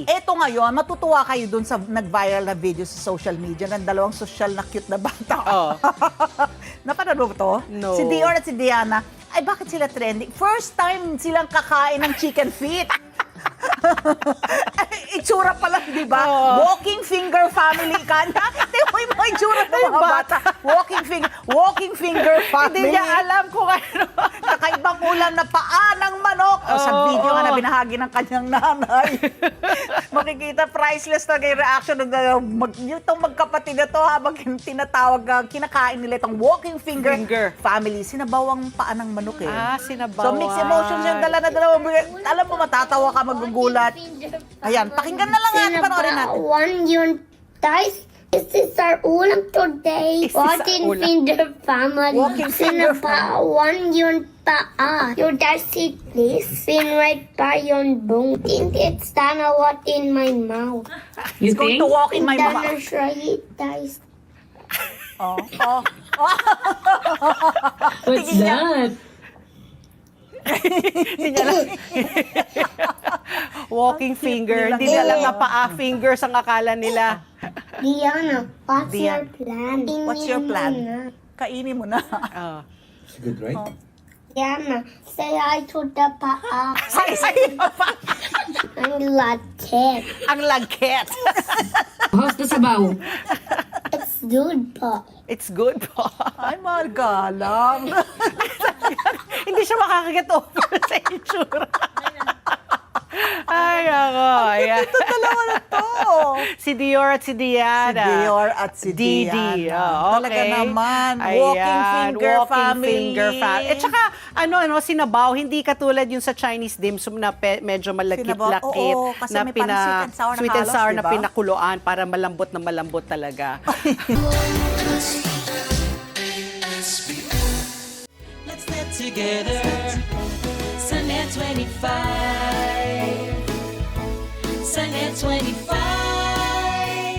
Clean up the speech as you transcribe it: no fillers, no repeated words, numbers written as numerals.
Eto ngayon, matutuwa kayo dun sa nag-viral na video sa social media ng dalawang social na cute na bata. Oh. Napanood mo to? No. Si Dior at si Diana. Ay, bakit sila trending? First time silang kakain ng chicken feet. Itsura pa lang, di ba? Oh. Walking finger family ka na. Tingnan mo yung mga itsura ng mga bata. Walking finger family. Hindi niya alam kung ano. Kakaibang ulam na paa ng manok. O, sa video nga na binahagi ng kanyang nanay. Makikita, priceless na yung reaction ng itong magkapatid na to habang tinatawag, kinakain nila itong walking finger family. Sinabawang paa ng manok eh. Ah, So sinabawan. mixed emotions yung dala na dalawa. Alam mo, matatawa ka, magugulat. Ayan, pakinggan na lang at panoorin natin. Sinabawan yung dice. This is our ulam today. Is this our Walking ulam? finger family. Walking finger Sinabawan yung paa. Your dice seat, please. Pin right by your bone. Think it's Dana what in my mouth. He's going to walk in my mouth. Dana try it, dice. Oh. What's that? Walking finger. Hindi na lang na paa fingers ang akala nila. Diana, what's Diana. your plan? What's your plan? Kainin mo na. Oh. It's good, right? Diana, say hi to the paa. Say pa. Ang latte. Ang lagket. How's the sabaw? It's good po. It's good po. Ay, magalang. Hindi siya makakaget over sa itsura. Ay, ako. Ayan. Ito dalawa na to. Si Dior at si Si Diana. Dior at si Didi. Diana. Oh, okay. Talaga naman. Ayan, Walking finger family. At saka, sinabaw, hindi katulad yung sa Chinese dim sum na medyo malakit-lakit. Oo, kasi may parang sweet and sour na halos, na diba? pinakuluan para malambot talaga. Let's live together. Sunnet 25. Sunnet 25.